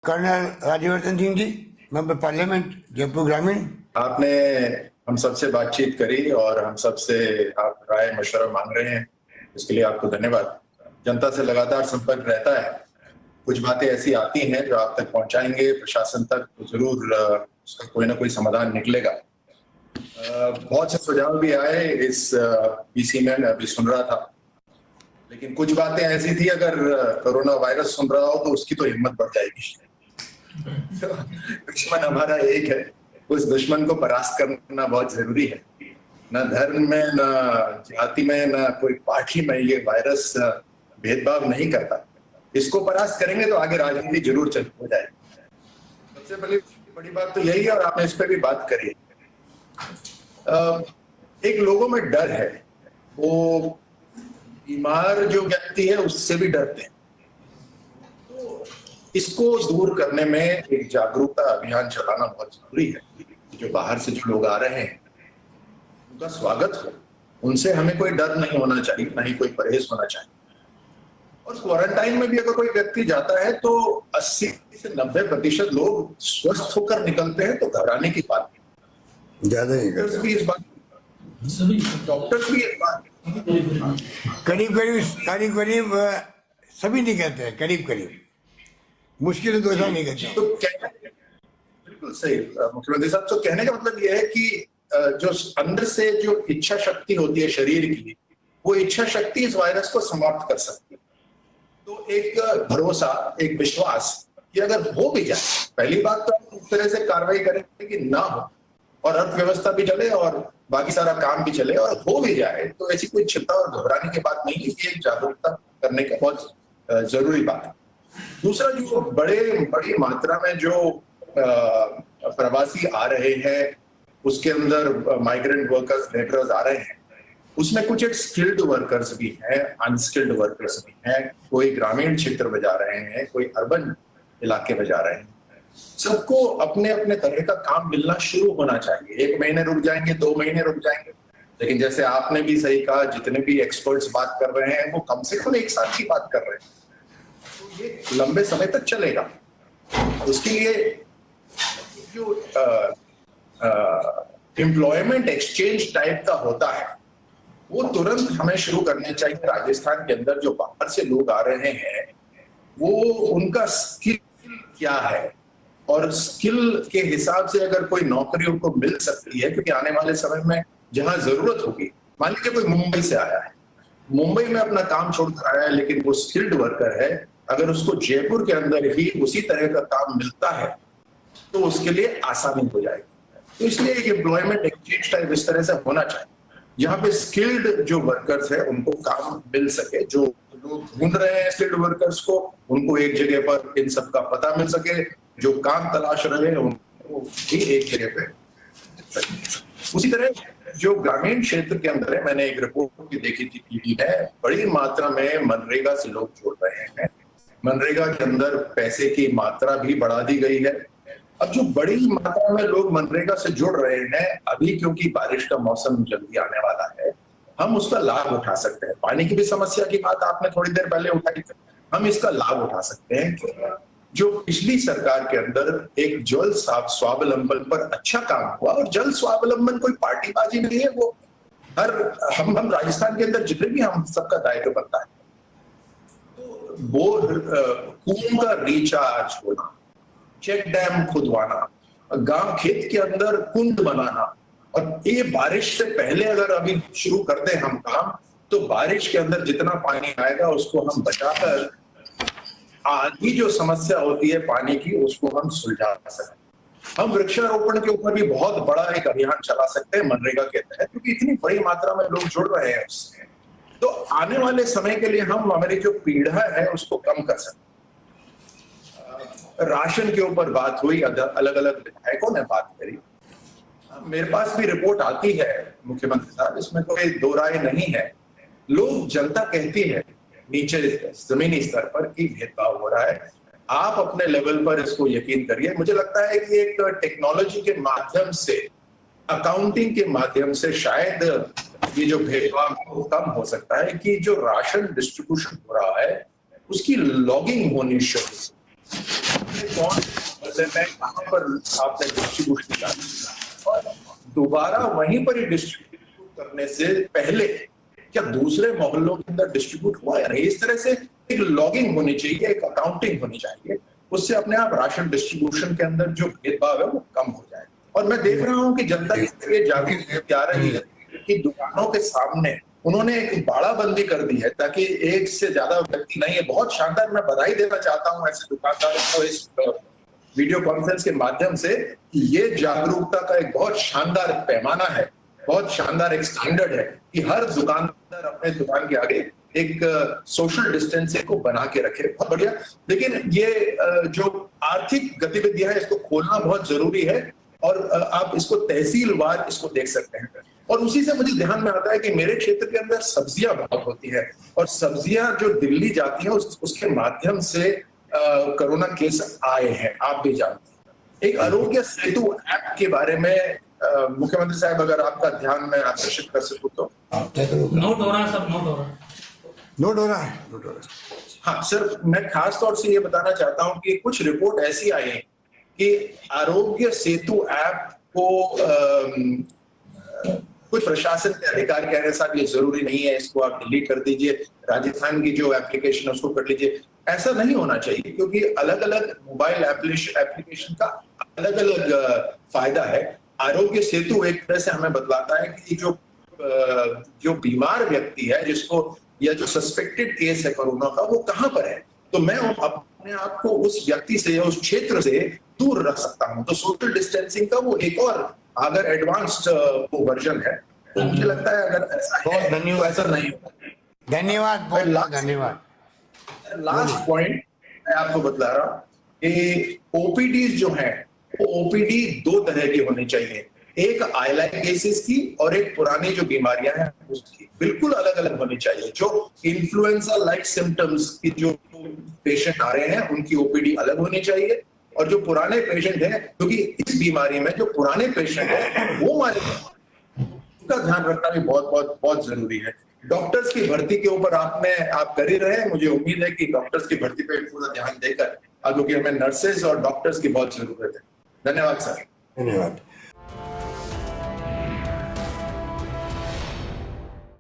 Colonel Rajyavardhan Singh ji, member parliament Jaipur ग्रामीण। आपने हम सबसे बातचीत करी और हम सबसे आप राय मशवरा मांग रहे हैं, इसके लिए आपको धन्यवाद। जनता से लगातार संपर्क रहता है, कुछ बातें ऐसी आती हैं जो आप तक पहुंचाएंगे प्रशासन तक, तो जरूर उसका कोई ना कोई समाधान निकलेगा। बहुत से सुझाव भी आए इस बीसी में, मैं अभी सुन रहा था, लेकिन कुछ बातें ऐसी थी, अगर कोरोना वायरस सुन रहा हो तो उसकी तो हिम्मत बढ़ जाएगी। दुश्मन हमारा एक है, उस दुश्मन को परास्त करना बहुत जरूरी है। न धर्म में, न जाति में, न कोई पार्टी में ये वायरस भेदभाव नहीं करता। इसको परास्त करेंगे तो आगे राजनीति जरूर चल हो जाएगी। सबसे बड़ी बात तो यही है, और आपने इस पर भी बात करी। एक लोगों में डर है, वो बीमार जो व्यक्ति है उससे भी डरते हैं। तो इसको दूर करने में एक जागरूकता अभियान चलाना बहुत जरूरी है। जो बाहर से जो लोग आ रहे हैं उनका स्वागत हो, उनसे हमें कोई डर नहीं होना चाहिए, ना ही कोई परहेज होना चाहिए। और क्वारंटाइन में भी अगर कोई व्यक्ति जाता है तो 80 से 90% लोग स्वस्थ होकर निकलते हैं, तो घबराने की बात नहीं। ज्यादा नहीं डॉक्टर्स भी इस बात करीब सभी नहीं कहते हैं, करीब मुश्किल तो ऐसा नहीं कहते। तो बिल्कुल सही मुख्यमंत्री साहब, तो कहने का मतलब यह है कि जो अंदर से जो इच्छा शक्ति होती है शरीर की, वो इच्छा शक्ति इस वायरस को समाप्त कर सकती है। तो एक भरोसा, एक विश्वास कि अगर हो भी जाए, पहली बात तो इस तरह से कार्रवाई करें कि ना हो और अर्थव्यवस्था भी चले और बाकी सारा काम भी चले, और हो भी जाए तो ऐसी कोई चिंता और घबराने की बात नहीं है। ये एक जागरूकता करने का बहुत जरूरी बात है। दूसरा, जो बड़ी मात्रा में जो प्रवासी आ रहे हैं, उसके अंदर माइग्रेंट वर्कर्स, लेबरर्स आ रहे हैं, उसमें कुछ एक स्किल्ड वर्कर्स भी हैं, अनस्किल्ड वर्कर्स भी हैं। कोई ग्रामीण क्षेत्र में जा रहे हैं, कोई अर्बन इलाके में जा रहे हैं। सबको अपने अपने तरह का काम मिलना शुरू होना चाहिए। 1 महीने रुक जाएंगे, 2 महीने रुक जाएंगे, लेकिन जैसे आपने भी सही कहा, जितने भी एक्सपर्ट्स बात कर रहे हैं वो कम से कम 1 साल की बात कर रहे हैं, तो ये लंबे समय तक चलेगा। उसके लिए जो एम्प्लॉयमेंट एक्सचेंज टाइप का होता है वो तुरंत हमें शुरू करने चाहिए। राजस्थान के अंदर जो बाहर से लोग आ रहे हैं, वो उनका स्किल क्या है, और स्किल के हिसाब से अगर कोई नौकरी उनको मिल सकती है, क्योंकि आने वाले समय में जहां जरूरत होगी, मान लीजिए कोई मुंबई से आया है, मुंबई में अपना काम छोड़कर आया है, लेकिन वो स्किल्ड वर्कर है, अगर उसको जयपुर के अंदर ही उसी तरह का काम मिलता है तो उसके लिए आसानी हो जाएगी। तो इसलिए एक एम्प्लॉयमेंट एक्सचेंज टाइप इस तरह से होना चाहिए, जहां पे स्किल्ड जो वर्कर्स है उनको काम मिल सके। जो लोग ढूंढ रहे हैं स्किल्ड वर्कर्स को, उनको एक जगह पर इन सब का पता मिल सके। जो काम तलाश रहे हैं उनको भी एक जगह पे। उसी तरह जो ग्रामीण क्षेत्र के अंदर है, मैंने एक रिपोर्ट भी देखी थी टीवी में, बड़ी मात्रा में मनरेगा से लोग जुड़ रहे हैं। मनरेगा के अंदर पैसे की मात्रा भी बढ़ा दी गई है। अब जो बड़ी मात्रा में लोग मनरेगा से जुड़ रहे हैं, अभी क्योंकि बारिश का मौसम जल्दी आने वाला है, हम उसका लाभ उठा सकते हैं। पानी की भी समस्या की बात आपने थोड़ी देर पहले उठाई, हम इसका लाभ उठा सकते हैं कि जो पिछली सरकार के अंदर एक जल स्वावलंबन पर अच्छा काम हुआ, और जल स्वावलंबन कोई पार्टीबाजी नहीं है, वो हम राजस्थान के अंदर जितने भी हम सबका दायित्व बनता है। तो बोर, कुओं का रिचार्ज होना, चेक डैम खुदवाना, गांव खेत के अंदर कुंड बनाना, और ये बारिश से पहले अगर अभी शुरू कर दें हम काम, तो बारिश के अंदर जितना पानी आएगा उसको हम बचाकर आगे जो समस्या होती है पानी की, उसको हम सुलझा सकते हैं। हम वृक्षारोपण के ऊपर भी बहुत बड़ा एक अभियान चला सकते हैं मनरेगा के तहत, क्योंकि इतनी बड़ी मात्रा में लोग जुड़ रहे हैं उससे। तो आने वाले समय के लिए हम हमारी जो पीड़ा है उसको कम कर सकते हैं। राशन के ऊपर बात हुई, अलग अलग विधायकों ने बात करी। मेरे पास भी रिपोर्ट आती है मुख्यमंत्री साहब, इसमें कोई दो राय नहीं है। लोग, जनता कहती है नीचे जमीनी स्तर पर कि भेदभाव हो रहा है। आप अपने लेवल पर इसको यकीन करिए। मुझे लगता है कि एक टेक्नोलॉजी के माध्यम से, अकाउंटिंग के माध्यम से शायद ये जो भेदभाव कम हो सकता है, कि जो राशन डिस्ट्रीब्यूशन हो रहा है उसकी लॉगिंग होनी शुरू। कौन में कहां पर आपने डिस्ट्रीब्यूशन किया और दोबारा वहीं पर ही डिस्ट्रीब्यूट करने से पहले क्या दूसरे मोहल्लों के अंदर डिस्ट्रीब्यूट हुआ या नहीं, इस तरह से एक लॉगिंग होनी चाहिए, एक अकाउंटिंग होनी चाहिए। उससे अपने आप राशन डिस्ट्रीब्यूशन के अंदर जो भेदभाव है वो कम हो जाए। और मैं देख रहा हूं कि जनता इसलिए जागरूक आ रही है कि दुकानों के सामने उन्होंने एक बाड़ाबंदी कर दी है ताकि एक से ज्यादा व्यक्ति नहीं है। बहुत शानदार, मैं बधाई देना चाहता हूं ऐसे दुकानदारों को इस वीडियो कॉन्फ्रेंस के माध्यम से कि ये जागरूकता का एक बहुत शानदार पैमाना है, बहुत शानदार एक स्टैंडर्ड है कि हर दुकानदार अपने दुकान के आगे एक सोशल डिस्टेंसिंग को बना के रखे। बहुत बढ़िया। लेकिन ये जो आर्थिक गतिविधियां हैं इसको खोलना बहुत जरूरी है और आप इसको तहसीलवार इसको देख सकते हैं। और उसी से मुझे ध्यान में आता है कि मेरे क्षेत्र के अंदर सब्जियां बहुत होती है और सब्जियां जो दिल्ली जाती हैं उसके माध्यम से कोरोना केस आए हैं, आप भी जानते हैं। एक आरोग्य सेतु ऐप के बारे में मुख्यमंत्री साहब अगर आपका ध्यान में आकर्षित कर सकूं तो। नोट हो रहा है, सब नोट हो रहा है, नोट हो रहा है। हाँ सर, मैं खास तौर से ये बताना चाहता हूं कि कुछ रिपोर्ट ऐसी आई है कि आरोग्य सेतु ऐप को कुछ प्रशासन के अधिकारी कह रहे साहब ये जरूरी नहीं है, इसको आप डिलीट कर दीजिए, राजस्थान की जो एप्लीकेशन है उसको कर लीजिए। ऐसा नहीं होना चाहिए क्योंकि अलग अलग मोबाइल एप्लीकेशन का अलग अलग फायदा है। आरोग्य सेतु एक तरह से हमें बतलाता है कि जो बीमार व्यक्ति है जिसको या जो सस्पेक्टेड केस है कोरोना का वो कहां पर है, तो मैं अपने आप को उस व्यक्ति से या उस क्षेत्र से दूर रख सकता हूं। तो सोशल डिस्टेंसिंग का वो एक और अगर एडवांस्ड वो वर्जन है तो मुझे लगता है अगर ऐसा है धन्यवाद, ऐसा नहीं होगा। धन्यवाद, बहुत धन्यवाद। लास्ट पॉइंट मैं आपको बतला रहा हूं कि ओपीडीज जो है वो ओपीडी दो तरह की होनी चाहिए, एक आइलाइकेसिस की और एक पुरानी जो बीमारियां हैं उसकी, बिल्कुल अलग अलग होनी चाहिए। जो इन्फ्लुएंजा लाइक सिम्टम्स की जो पेशेंट आ रहे हैं उनकी ओपीडी अलग होनी चाहिए और जो पुराने पेशेंट हैं, क्योंकि इस बीमारी में जो पुराने पेशेंट हैं वो मारे, उसका ध्यान रखना भी बहुत बहुत बहुत जरूरी है। डॉक्टर्स की भर्ती के ऊपर आप कर ही रहे हैं, मुझे उम्मीद है कि डॉक्टर्स की भर्ती पे पूरा ध्यान देकर, क्योंकि हमें नर्सेज और डॉक्टर्स की बहुत जरूरत है। धन्यवाद सर। धन्यवाद।